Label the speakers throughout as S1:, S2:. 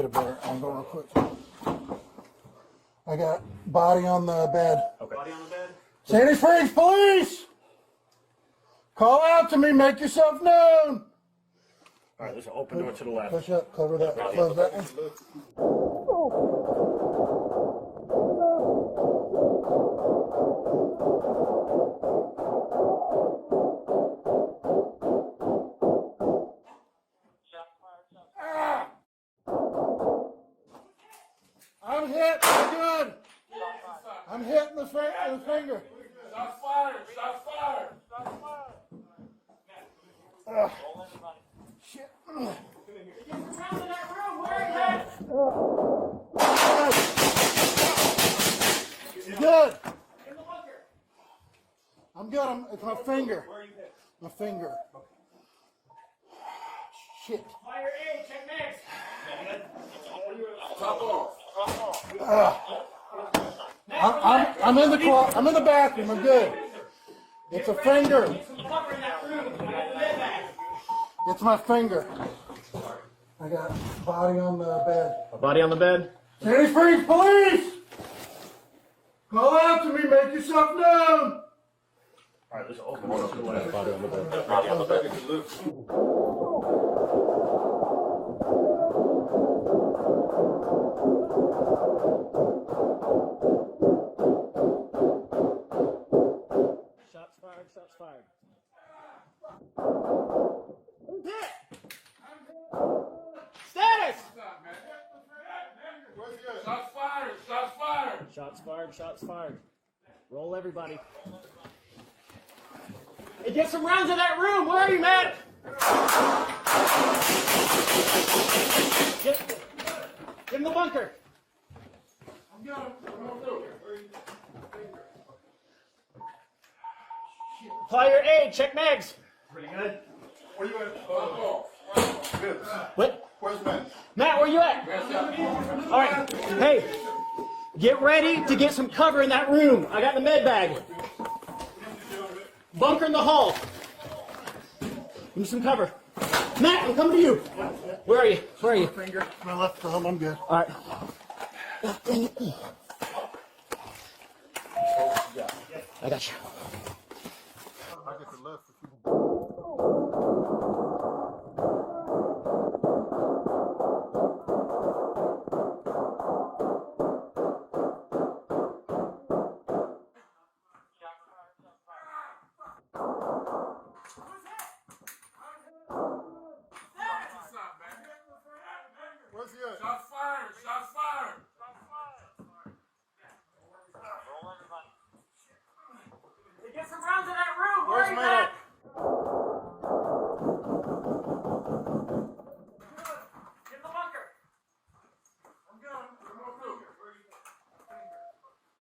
S1: a better angle real quick. I got body on the bed.
S2: Okay. Body on the bed.
S1: Sandy Springs Police! Call out to me, make yourself known!
S2: All right, there's an open door to the left.
S1: Push up, cover that, close that one. I'm hit, I'm good. I'm hitting the finger.
S3: Shots fired! Shots fired! Shots fired!
S1: Shit. Good. I'm good. It's my finger. My finger. Shit.
S3: Fire A, check next!
S1: I'm in the bathroom. I'm good. It's a finger.
S3: Cover in that room. I got the med bag.
S1: It's my finger. I got body on the bed.
S2: A body on the bed.
S1: Sandy Springs Police! Call out to me, make yourself known!
S2: All right, there's an open door to the left. Body on the bed.
S3: Body on the bed.
S2: Shots fired. Shots fired.
S3: Status! Shots fired! Shots fired!
S2: Shots fired. Shots fired. Roll everybody.
S3: Hey, get some rounds in that room. Where are you, Matt? Get in the bunker.
S1: I'm good. I'm good.
S3: Fire A, check mags.
S2: Pretty good.
S4: Where you at? Good.
S3: What?
S4: Where's Ben?
S3: Matt, where you at? All right. Hey, get ready to get some cover in that room. I got the med bag. Bunker in the hall. Give me some cover. Matt, I'm coming to you. Where are you? Where are you?
S1: Finger. My left thumb. I'm good.
S3: All right. I got you.
S4: I get the left. If you Where's he at?
S3: Shots fired! Shots fired! Get some rounds in that room. Where are you, Matt? Get in the bunker.
S4: I'm good. I'm through.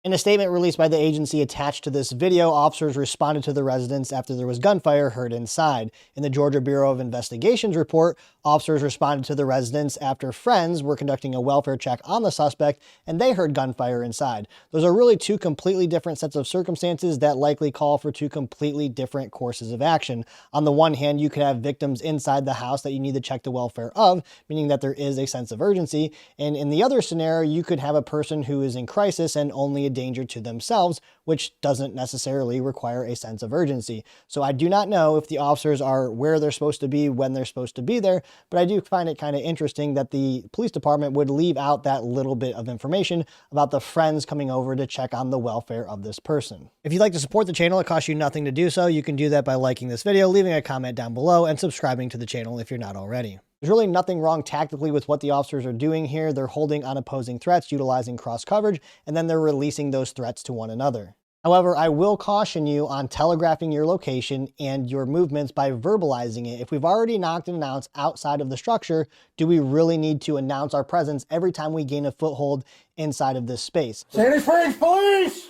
S5: In a statement released by the agency attached to this video, officers responded to the residents after there was gunfire heard inside. In the Georgia Bureau of Investigation's report, officers responded to the residents after friends were conducting a welfare check on the suspect and they heard gunfire inside. Those are really two completely different sets of circumstances that likely call for two completely different courses of action. On the one hand, you could have victims inside the house that you need to check the welfare of, meaning that there is a sense of urgency. And in the other scenario, you could have a person who is in crisis and only a danger to themselves, which doesn't necessarily require a sense of urgency. So I do not know if the officers are where they're supposed to be when they're supposed to be there, but I do find it kind of interesting that the police department would leave out that little bit of information about the friends coming over to check on the welfare of this person. If you'd like to support the channel, it costs you nothing to do so. You can do that by liking this video, leaving a comment down below, and subscribing to the channel if you're not already. There's really nothing wrong tactically with what the officers are doing here. They're holding on opposing threats, utilizing cross coverage, and then they're releasing those threats to one another. However, I will caution you on telegraphing your location and your movements by verbalizing it. If we've already knocked and announced outside of the structure, do we really need to announce our presence every time we gain a foothold inside of this space?
S1: Sandy Springs Police!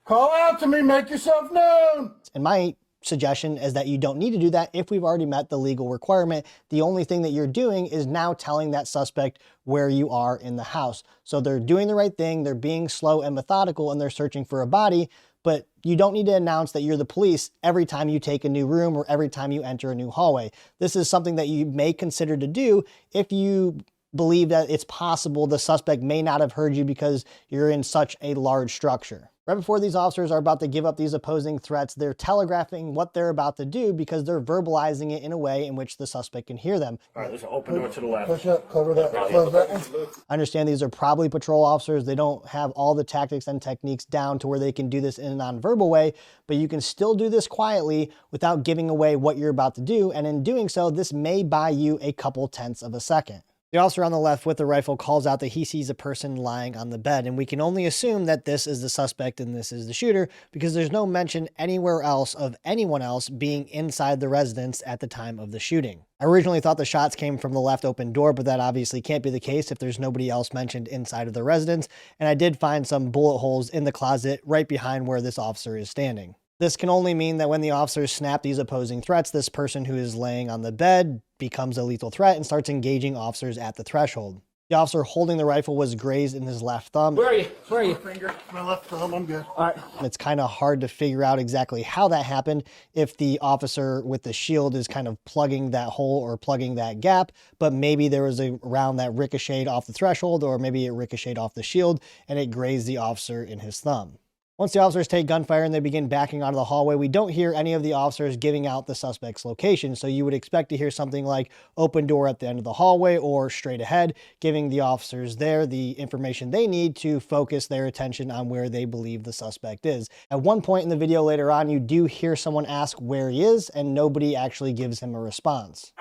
S1: Call out to me, make yourself known!
S5: And my suggestion is that you don't need to do that if we've already met the legal requirement. The only thing that you're doing is now telling that suspect where you are in the house. So they're doing the right thing, they're being slow and methodical, and they're searching for a body, but you don't need to announce that you're the police every time you take a new room or every time you enter a new hallway. This is something that you may consider to do if you believe that it's possible the suspect may not have heard you because you're in such a large structure. Right before these officers are about to give up these opposing threats, they're telegraphing what they're about to do because they're verbalizing it in a way in which the suspect can hear them.
S2: All right, there's an open door to the left.
S1: Push up, cover that, close that one.
S5: I understand these are probably patrol officers. They don't have all the tactics and techniques down to where they can do this in a nonverbal way, but you can still do this quietly without giving away what you're about to do. And in doing so, this may buy you a couple tenths of a second. The officer on the left with the rifle calls out that he sees a person lying on the bed, and we can only assume that this is the suspect and this is the shooter because there's no mention anywhere else of anyone else being inside the residence at the time of the shooting. I originally thought the shots came from the left open door, but that obviously can't be the case if there's nobody else mentioned inside of the residence, and I did find some bullet holes in the closet right behind where this officer is standing. This can only mean that when the officers snap these opposing threats, this person who is laying on the bed becomes a lethal threat and starts engaging officers at the threshold. The officer holding the rifle was grazed in his left thumb.
S3: Where are you? Where are you?
S1: Finger, my left thumb, I'm good.
S3: All right.
S5: It's kind of hard to figure out exactly how that happened if the officer with the shield is kind of plugging that hole or plugging that gap, but maybe there was a round that ricocheted off the threshold, or maybe it ricocheted off the shield and it grazed the officer in his thumb. Once the officers take gunfire and they begin backing out of the hallway, we don't hear any of the officers giving out the suspect's location. So you would expect to hear something like open door at the end of the hallway or straight ahead, giving the officers there the information they need to focus their attention on where they believe the suspect is. At one point in the video later on, you do hear someone ask where he is and nobody actually gives him a response.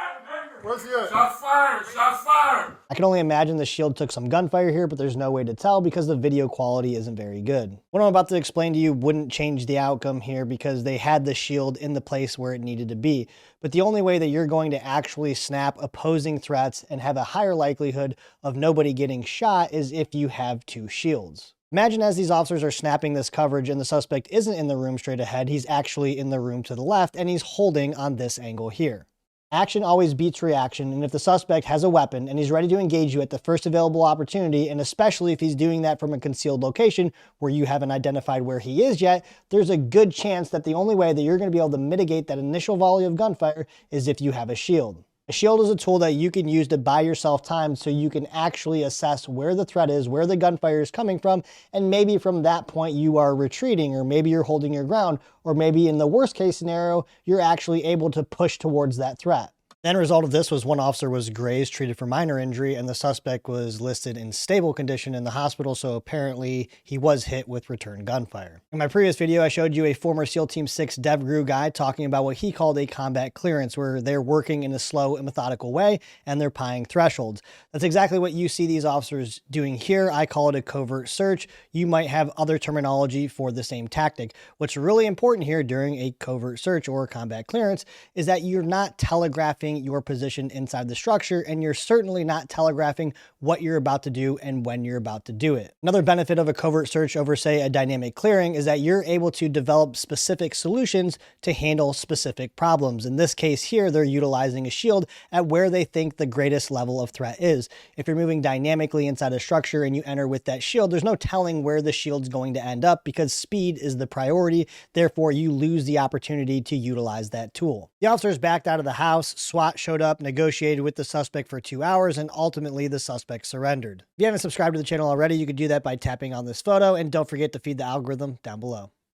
S4: Where's he at?
S6: Shots fired! Shots fired!
S5: I can only imagine the shield took some gunfire here, but there's no way to tell because the video quality isn't very good. What I'm about to explain to you wouldn't change the outcome here because they had the shield in the place where it needed to be. But the only way that you're going to actually snap opposing threats and have a higher likelihood of nobody getting shot is if you have two shields. Imagine as these officers are snapping this coverage and the suspect isn't in the room straight ahead, he's actually in the room to the left and he's holding on this angle here. Action always beats reaction, and if the suspect has a weapon and he's ready to engage you at the first available opportunity, and especially if he's doing that from a concealed location where you haven't identified where he is yet, there's a good chance that the only way that you're going to be able to mitigate that initial volley of gunfire is if you have a shield. A shield is a tool that you can use to buy yourself time so you can actually assess where the threat is, where the gunfire is coming from, and maybe from that point you are retreating, or maybe you're holding your ground, or maybe in the worst case scenario, you're actually able to push towards that threat. The end result of this was one officer was grazed, treated for minor injury, and the suspect was listed in stable condition in the hospital, so apparently he was hit with return gunfire. In my previous video, I showed you a former SEAL Team 6 DevGru guy talking about what he called a combat clearance, where they're working in a slow and methodical way, and they're pieing thresholds. That's exactly what you see these officers doing here. I call it a covert search. You might have other terminology for the same tactic. What's really important here during a covert search or combat clearance is that you're not telegraphing your position inside the structure, and you're certainly not telegraphing what you're about to do and when you're about to do it. Another benefit of a covert search over, say, a dynamic clearing is that you're able to develop specific solutions to handle specific problems. In this case here, they're utilizing a shield at where they think the greatest level of threat is. If you're moving dynamically inside a structure and you enter with that shield, there's no telling where the shield's going to end up because speed is the priority. Therefore, you lose the opportunity to utilize that tool. The officers backed out of the house. SWAT showed up, negotiated with the suspect for 2 hours, and ultimately the suspect surrendered. If you haven't subscribed to the channel already, you could do that by tapping on this photo, and don't forget to feed the algorithm down below.